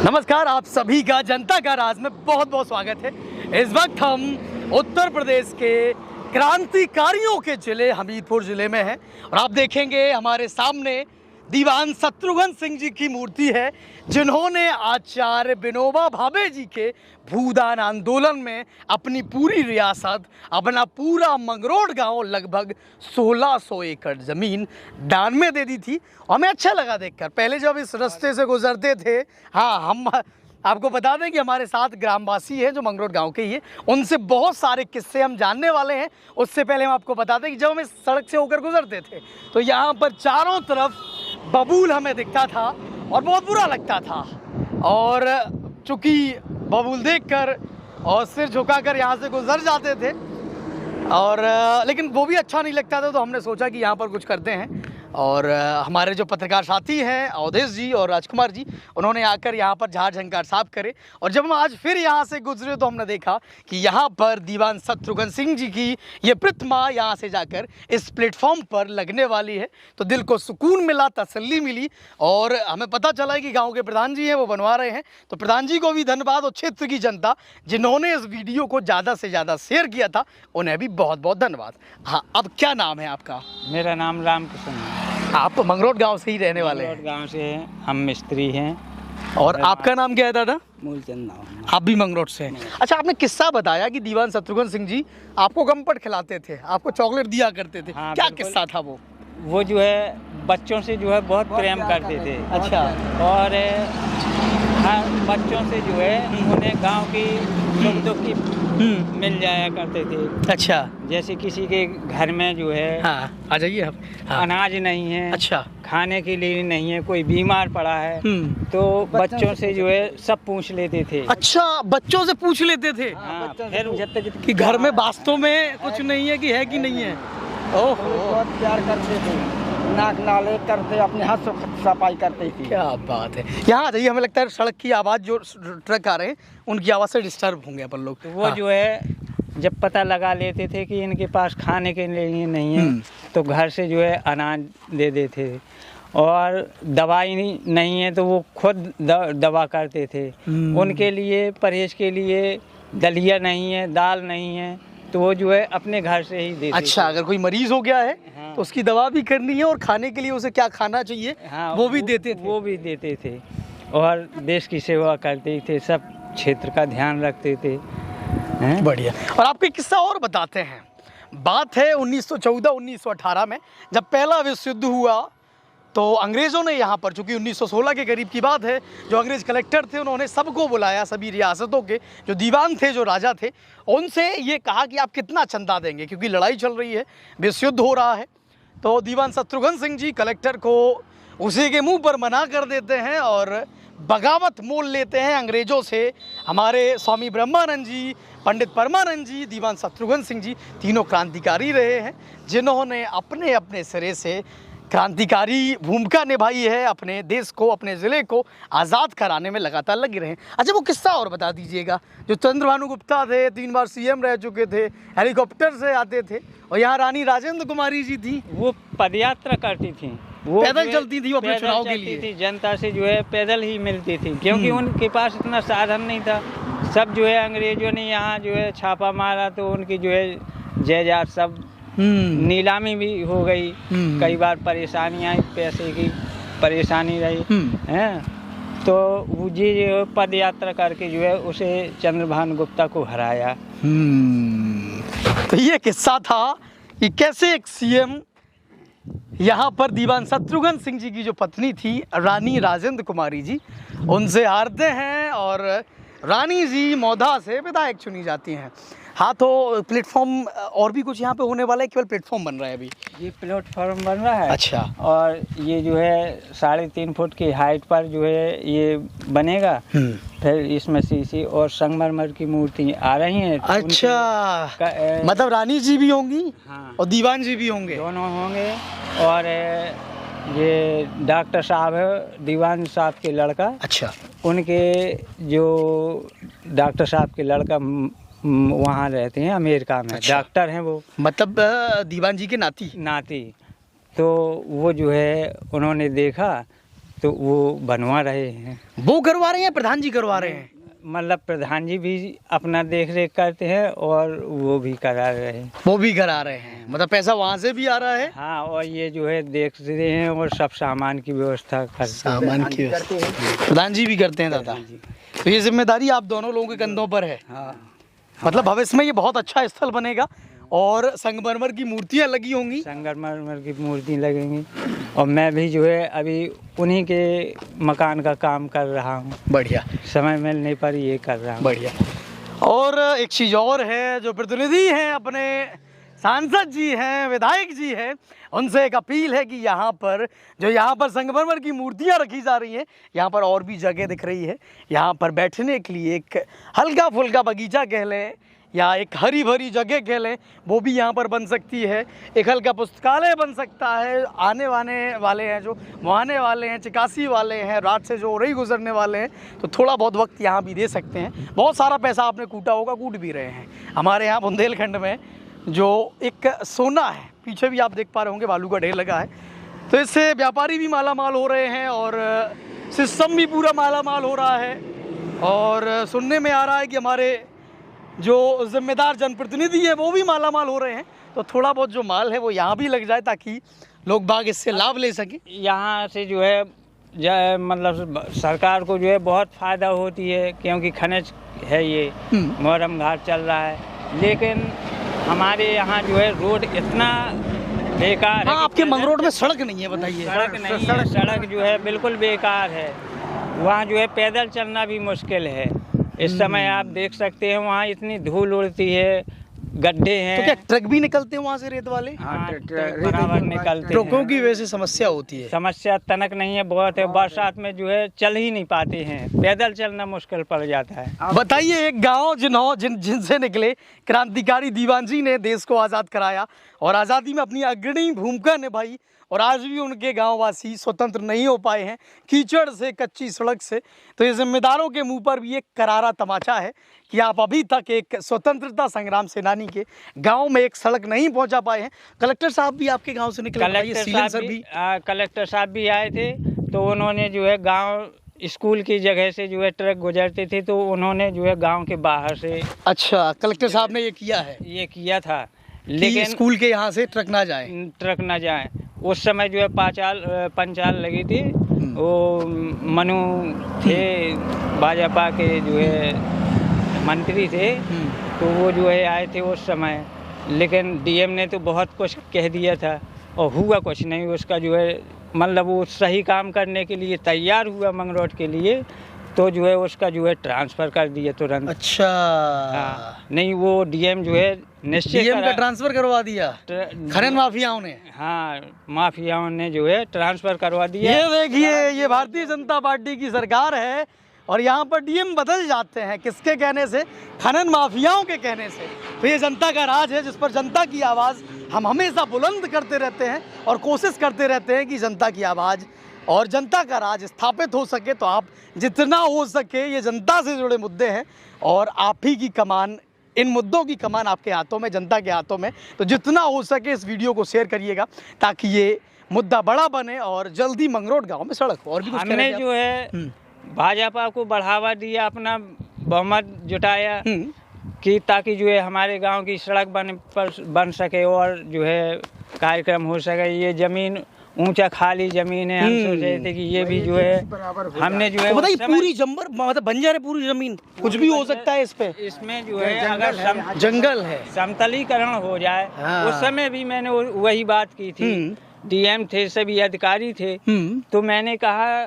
नमस्कार, आप सभी का जनता का राज में बहुत बहुत स्वागत है। इस वक्त हम उत्तर प्रदेश के क्रांतिकारियों के जिले हमीरपुर जिले में हैं और आप देखेंगे हमारे सामने दीवान शत्रुघ्न सिंह जी की मूर्ति है, जिन्होंने आचार्य विनोबा भावे जी के भूदान आंदोलन में अपनी पूरी रियासत, अपना पूरा मंगरोड़ गांव, लगभग 1600 एकड़ ज़मीन दान में दे दी थी। और हमें अच्छा लगा देखकर। पहले जब इस रास्ते से गुजरते थे, हाँ, हम आपको बता दें कि हमारे साथ ग्रामवासी हैं जो मंगरोड़ गांव के ही हैं, उनसे बहुत सारे किस्से हम जानने वाले हैं। उससे पहले हम आपको बता दें कि जब हम इस सड़क से होकर गुजरते थे तो यहाँ पर चारों तरफ बबूल हमें दिखता था और बहुत बुरा लगता था। और चूँकि बबूल देखकर और सिर झुकाकर यहाँ से गुजर जाते थे, और लेकिन वो भी अच्छा नहीं लगता था, तो हमने सोचा कि यहाँ पर कुछ करते हैं। और हमारे जो पत्रकार साथी हैं अवधेश जी और राजकुमार जी, उन्होंने आकर यहाँ पर झाड़ झंकार साफ करे। और जब हम आज फिर यहाँ से गुजरे तो हमने देखा कि यहाँ पर दीवान शत्रुघ्न सिंह जी की ये प्रतिमा यहाँ से जाकर इस प्लेटफॉर्म पर लगने वाली है। तो दिल को सुकून मिला, तसल्ली मिली। और हमें पता चला कि गाँव के प्रधान जी हैं वो बनवा रहे हैं, तो प्रधान जी को भी धन्यवाद। और क्षेत्र की जनता जिन्होंने इस वीडियो को ज़्यादा से ज़्यादा शेयर किया था, उन्हें भी बहुत बहुत धन्यवाद। हाँ, अब क्या नाम है आपका? मेरा नाम रामकृष्ण है। आप मंगरोड़ गांव से ही रहने वाले हैं? मंगरोड़ गांव से हैं, हम मिस्त्री हैं। और आपका नाम क्या है दादा? मूलचंद नाम। आप भी मंगरोड़ से हैं? अच्छा, आपने किस्सा बताया कि दीवान शत्रुघ्न सिंह जी आपको गमपट खिलाते थे, आपको चॉकलेट दिया करते थे। हाँ, क्या बिल्कुल। किस्सा था वो जो है बच्चों से जो है बहुत प्रेम करते थे। अच्छा। और हाँ, बच्चों से जो है उन्हें गांव की सुख दुख की मिल जाया करते थे। अच्छा। जैसे किसी के घर में जो है हाँ, आ जाइए आप। हाँ। अनाज नहीं है, अच्छा। खाने के लिए नहीं है, कोई बीमार पड़ा है, तो बच्चों से जो है सब पूछ लेते थे। अच्छा, बच्चों से पूछ लेते थे? हाँ, फिर कि घर में वास्तव में कुछ नहीं है कि है कि नहीं है? ओहो, बहुत प्यार करते थे, नाक नाले करते, अपने हाथ से सफाई करते थे। क्या बात है। यहाँ आ जाइए, हमें लगता है सड़क की आवाज़, जो ट्रक आ रहे हैं उनकी आवाज़ से डिस्टर्ब होंगे अपन लोग। तो वो जो है जब पता लगा लेते थे कि इनके पास खाने के लिए नहीं है, तो घर से जो है अनाज दे देते थे। और दवाई नहीं है तो वो खुद दवा करते थे। उनके लिए परहेज के लिए दलिया नहीं है, दाल नहीं है, तो वो जो है अपने घर से ही देते। अच्छा, अगर कोई मरीज हो गया है हाँ। तो उसकी दवा भी करनी है और खाने के लिए उसे क्या खाना चाहिए, हाँ, वो भी देते थे। वो भी देते थे और देश की सेवा करते थे, सब क्षेत्र का ध्यान रखते थे। बढ़िया। और आपको एक किस्सा और बताते हैं। बात है 1914-1918 में, जब पहला विश्व युद्ध हुआ तो अंग्रेज़ों ने यहाँ पर, चूँकि 1916 के करीब की बात है, जो अंग्रेज़ कलेक्टर थे उन्होंने सबको बुलाया, सभी रियासतों के जो दीवान थे, जो राजा थे, उनसे ये कहा कि आप कितना चंदा देंगे, क्योंकि लड़ाई चल रही है, विश्व युद्ध हो रहा है। तो दीवान शत्रुघ्न सिंह जी कलेक्टर को उसी के मुंह पर मना कर देते हैं और बगावत मोल लेते हैं अंग्रेज़ों से। हमारे स्वामी ब्रह्मानंद जी, पंडित परमानंद जी, दीवान शत्रुघ्न सिंह जी तीनों क्रांतिकारी रहे हैं, जिन्होंने अपने अपने सिरे से क्रांतिकारी भूमिका निभाई है, अपने देश को, अपने ज़िले को आज़ाद कराने में लगातार लगे रहे। अच्छा, वो किस्सा और बता दीजिएगा। जो चंद्रभानु गुप्ता थे, 3 बार सीएम रह चुके थे, हेलीकॉप्टर से आते थे, और यहाँ रानी राजेंद्र कुमारी जी थी, वो पदयात्रा करती थी, वो पैदल चलती थी, वो अपने पैदल चुनाव के चलती लिए थी, जनता से जो है पैदल ही मिलती थी, क्योंकि उनके पास इतना साधन नहीं था। सब जो है अंग्रेजों ने यहाँ जो है छापा मारा, तो उनकी जो है जायदाद सब नीलामी भी हो गई। कई बार परेशानी आई, पैसे की परेशानी रही है, तो वो जी पद यात्रा करके जो है उसे चंद्रभानु गुप्ता को हराया। तो ये किस्सा था कि कैसे एक सीएम यहाँ पर दीवान शत्रुघ्न सिंह जी की जो पत्नी थी रानी राजेंद्र कुमारी जी, उनसे हारते हैं और रानी जी मौधा से विधायक चुनी जाती हैं। हाँ, तो प्लेटफॉर्म और भी कुछ यहाँ पे होने वाला है, केवल प्लेटफॉर्म बन रहा है अभी? ये प्लेटफॉर्म बन रहा है। अच्छा। और ये जो है 3.5 फुट की हाइट पर जो है ये बनेगा। फिर इसमें सीसी और संगमरमर की मूर्ति आ रही हैं। अच्छा, मतलब रानी जी भी होंगी? हाँ, और दीवान जी भी होंगे? दोनों होंगे। और ये डॉक्टर साहब है, दीवान साहब के लड़का। अच्छा। उनके जो डॉक्टर साहब के लड़का वहाँ रहते हैं अमेरिका में। अच्छा। डॉक्टर हैं वो, मतलब दीवान जी के नाती? नाती। तो वो जो है उन्होंने देखा तो वो बनवा रहे हैं। वो करवा रहे हैं, प्रधान जी करवा रहे हैं? मतलब प्रधान जी भी अपना देख रेख करते हैं और वो भी करा रहे हैं। वो भी करा रहे हैं, मतलब पैसा वहाँ से भी आ रहा है? हाँ, और ये जो है देख रहे हैं और सब सामान की व्यवस्था करते हैं। सामान की व्यवस्था प्रधान जी भी करते हैं दादा। तो ये जिम्मेदारी आप दोनों लोगों के कंधों पर है। हाँ, मतलब भविष्य में ये बहुत अच्छा स्थल बनेगा और संगमरमर की मूर्तियाँ लगी होंगी। संगमरमर की मूर्ति लगेंगी और मैं भी जो है अभी उन्हीं के मकान का काम कर रहा हूँ। बढ़िया, समय मिलने पर ये कर रहा हूँ। बढ़िया। और एक चीज़ और है, जो प्रतिनिधि हैं अपने सांसद जी हैं, विधायक जी हैं, उनसे एक अपील है कि यहाँ पर संगमरमर की मूर्तियाँ रखी जा रही हैं, यहाँ पर और भी जगह दिख रही है। यहाँ पर बैठने के लिए एक हल्का फुल्का बगीचा कह लें या एक हरी भरी जगह कह लें, वो भी यहाँ पर बन सकती है। एक हल्का पुस्तकालय बन सकता है। आने वाले हैं, जो मुहाने वाले हैं, चिकासी वाले हैं, रात से जो उरई गुजरने वाले हैं, तो थोड़ा बहुत वक्त यहाँ भी दे सकते हैं। बहुत सारा पैसा आपने कूटा होगा, कूट भी रहे हैं। हमारे यहाँ बुंदेलखंड में जो एक सोना है, पीछे भी आप देख पा रहे होंगे बालू का ढेर लगा है, तो इससे व्यापारी भी माला माल हो रहे हैं और सिस्टम भी पूरा माला माल हो रहा है। और सुनने में आ रहा है कि हमारे जो जिम्मेदार जनप्रतिनिधि है वो भी माला माल हो रहे हैं। तो थोड़ा बहुत जो माल है वो यहाँ भी लग जाए ताकि लोग बाग इससे लाभ ले सकें। यहाँ से जो है मतलब सरकार को जो है बहुत फ़ायदा होती है, क्योंकि खनिज है ये, मोहरम घाट चल रहा है। लेकिन हमारे यहाँ जो है रोड इतना बेकार है। आपके मंगरोड में सड़क नहीं है, बताइए। सड़क नहीं है, सड़क जो है बिल्कुल बेकार है। वहाँ जो है पैदल चलना भी मुश्किल है। इस समय आप देख सकते हैं वहाँ इतनी धूल उड़ती है, गड्ढे हैं। तो क्या ट्रक भी निकलते हैं वहाँ से, रेत वाले? हाँ, बराबर निकलते हैं। ट्रकों की वजह से समस्या होती है। समस्या तनक नहीं है, बहुत है। बरसात में जो है चल ही नहीं पाते हैं, पैदल चलना मुश्किल पड़ जाता है। बताइए, एक गांव जिनसे निकले क्रांतिकारी दीवान जी ने देश को आज़ाद कराया और आज़ादी में अपनी अग्रणी भूमिका निभाई, और आज भी उनके गांववासी स्वतंत्र नहीं हो पाए हैं, कीचड़ से, कच्ची सड़क से। तो ये जिम्मेदारों के मुंह पर भी एक करारा तमाचा है कि आप अभी तक एक स्वतंत्रता संग्राम सेनानी के गांव में एक सड़क नहीं पहुंचा पाए हैं। कलेक्टर साहब भी आपके गांव से निकले? कलेक्टर साहब भी आए थे, तो उन्होंने जो है गाँव स्कूल की जगह से जो है ट्रक गुजरते थे, तो उन्होंने जो है गाँव के बाहर से। अच्छा, कलेक्टर साहब ने ये किया था, लेकिन स्कूल के यहाँ से ट्रक ना जाए। उस समय जो है पंचाल लगी थी, वो मनु थे भाजपा के जो है मंत्री थे, तो वो जो है आए थे उस समय। लेकिन डीएम ने तो बहुत कुछ कह दिया था और हुआ कुछ नहीं। उसका जो है मतलब वो सही काम करने के लिए तैयार हुआ मंगरोट के लिए, तो जो है उसका जो है ट्रांसफ़र कर दिया तुरंत। अच्छा। हाँ, नहीं, वो डीएम जो है निश्चय डीएम का ट्रांसफ़र करवा दिया खनन माफियाओं ने। हाँ, माफियाओं ने जो है ट्रांसफ़र करवा दिया। ये देखिए, ये भारतीय जनता पार्टी की सरकार है और यहाँ पर डीएम बदल जाते हैं। किसके कहने से? खनन माफियाओं के कहने से। तो ये जनता का राज है, जिस पर जनता की आवाज़ हम हमेशा बुलंद करते रहते हैं और कोशिश करते रहते हैं कि जनता की आवाज़ और जनता का राज स्थापित हो सके। तो आप जितना हो सके, ये जनता से जुड़े मुद्दे हैं और आप ही की कमान, इन मुद्दों की कमान आपके हाथों में, जनता के हाथों में। तो जितना हो सके इस वीडियो को शेयर करिएगा ताकि ये मुद्दा बड़ा बने और जल्दी मंगरोट गांव में सड़क हो। और भी कुछ हमने जो है भाजपा को बढ़ावा दिया, अपना बहुमत जुटाया कि ताकि जो है हमारे गांव की सड़क बन सके और जो है कार्यक्रम हो सके। ये ज़मीन ऊंचा खाली ज़मीन है, हम सोच रहे थे कि ये भी जो है हमने जो है बताइए, पूरी जंबर मतलब बंजर है पूरी ज़मीन, कुछ भी हो सकता है इस पे। इसमें जो है अगर जंगल है, समतलीकरण हो जाए। उस समय भी मैंने वही बात की थी, डीएम थे, सभी अधिकारी थे, तो मैंने कहा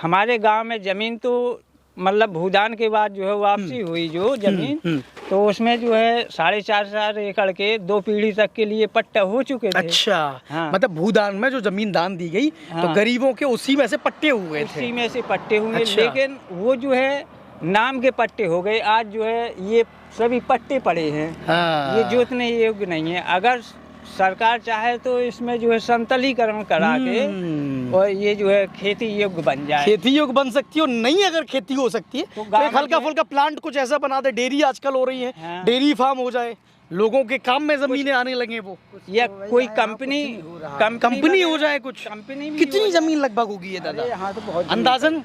हमारे गांव में ज़मीन तो मतलब भूदान के बाद जो है वापसी हुई जो ज़मीन, तो उसमें जो है 4.5 एकड़ के 2 पीढ़ी तक के लिए पट्टा हो चुके थे। अच्छा। हाँ। मतलब भूदान में जो जमीन दान दी गई, हाँ। तो गरीबों के उसी में से पट्टे हुए थे। उसी में से पट्टे हुए। अच्छा। लेकिन वो जो है नाम के पट्टे हो गए। आज जो है ये सभी पट्टे पड़े हैं। हाँ। ये जोतने योग्य नहीं है। अगर सरकार चाहे तो इसमें जो है संतलीकरण करा के और ये जो है खेती योग्य बन जाए। खेती योग्य बन सकती है, और नहीं अगर खेती हो सकती है तो तो एक गाँव हल्का में- फुल्का प्लांट कुछ ऐसा बना दे। डेयरी आजकल हो रही है, हाँ। डेयरी फार्म हो जाए, लोगों के काम में जमीनें आने लगे, वो या कोई कंपनी कंपनी हो जाए कुछ। कंपनी भी कितनी जमीन लगभग होगी ये दादा, यहाँ तो बहुत अंदाजन?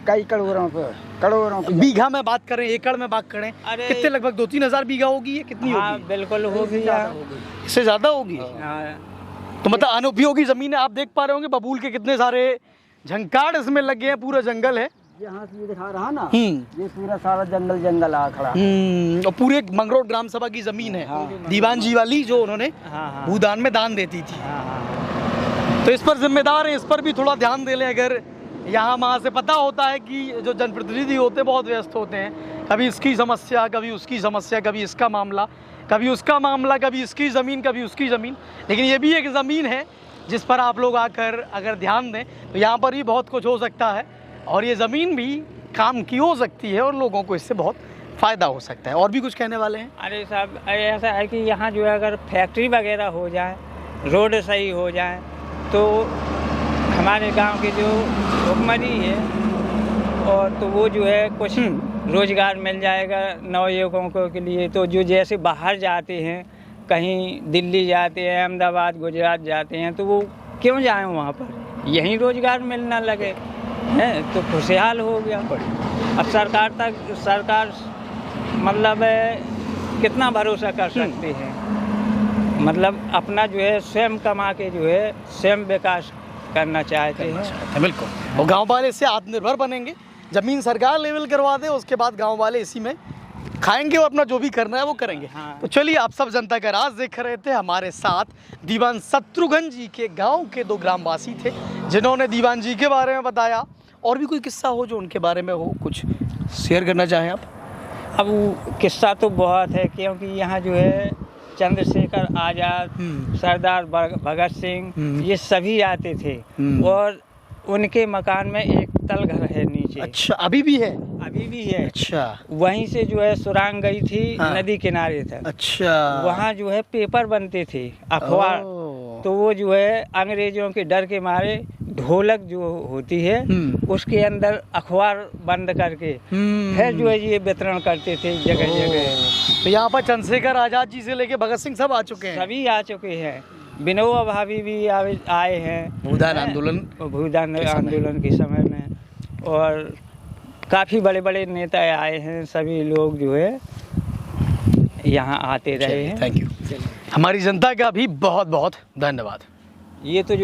कई करोड़ों पे, करोड़ों की बीघा में बात करें, एकड़ में बात करें, अरे- कितने लगभग 2-3 हजार बीघा होगी ये? कितनी हाँ होगी? बिल्कुल होगी। इससे ज्यादा होगी। हाँ, तो मतलब अनुपयोगी जमीन है। आप देख पा रहे होंगे बबूल के कितने सारे झंकाड़ इसमें लगे हैं, पूरा जंगल है। यहाँ से ये दिखा रहा ना, हम्म ये पूरा सारा जंगल जंगल आ खड़ा। और पूरे मंगरोट ग्राम सभा की जमीन है, दीवान जी वाली, जो उन्होंने हाँ, हाँ, भूदान में दान देती थी। हाँ, हाँ। तो इस पर जिम्मेदार है, इस पर भी थोड़ा ध्यान दे लें। अगर यहाँ वहाँ से पता होता है कि जो जनप्रतिनिधि होते हैं बहुत व्यस्त होते हैं, कभी इसकी समस्या, कभी उसकी समस्या, कभी इसका मामला, कभी उसका मामला, कभी इसकी ज़मीन, कभी उसकी ज़मीन। लेकिन ये भी एक ज़मीन है जिस पर आप लोग आकर अगर ध्यान दें तो यहाँ पर भी बहुत कुछ हो सकता है, और ये ज़मीन भी काम की हो सकती है और लोगों को इससे बहुत फ़ायदा हो सकता है। और भी कुछ कहने वाले हैं? अरे साहब ऐसा है कि यहाँ जो है अगर फैक्ट्री वगैरह हो जाए, रोड सही हो जाए, तो हमारे गांव के जो भुखमरी है और तो वो जो है कुछ रोजगार मिल जाएगा नवयुवकों के लिए। तो जो जैसे बाहर जाते हैं, कहीं दिल्ली जाते हैं, अहमदाबाद, गुजरात जाते हैं, तो वो क्यों जाएं वहाँ पर, यहीं रोजगार मिलना लगे हैं तो खुशहाल हो गया। अब सरकार मतलब कितना भरोसा कर सकते हैं, मतलब अपना जो है स्वयं कमा के जो है स्वयं विकास करना चाहते हैं। बिल्कुल, और गांव वाले इससे आत्मनिर्भर बनेंगे। ज़मीन सरकार लेवल करवा दे, उसके बाद गांव वाले इसी में खाएंगे और अपना जो भी करना है वो करेंगे। हाँ। तो चलिए, आप सब जनता का राज देख रहे थे। हमारे साथ दीवान शत्रुघ्न जी के गांव के 2 ग्रामवासी थे जिन्होंने दीवान जी के बारे में बताया। और भी कोई किस्सा हो जो उनके बारे में हो, कुछ शेयर करना चाहें आप? अब वो किस्सा तो बहुत है, क्योंकि यहाँ जो है चंद्रशेखर आज़ाद, सरदार भगत सिंह, ये सभी आते थे। और उनके मकान में एक तल घर है नीचे। अच्छा, अभी भी है? अभी भी है। अच्छा वहीं से जो है सुरंग गई थी हाँ। नदी किनारे तक। अच्छा, वहाँ जो है पेपर बनते थे, अखबार। ओह। तो वो जो है अंग्रेजों के डर के मारे ढोलक जो होती है उसके अंदर अखबार बंद करके फिर जो है ये वितरण करते थे जगह जगह। तो यहाँ पर चंद्रशेखर आजाद जी से लेके भगत सिंह सब आ चुके हैं। सभी आ चुके हैं, विनोबा भाभी भी आए हैं भूदान आंदोलन आंदोलन के समय में, और काफ़ी बड़े बड़े नेता आए हैं। सभी लोग जो है यहाँ आते रहे हैं। Thank you. हमारी जनता का भी बहुत बहुत धन्यवाद। ये तो जो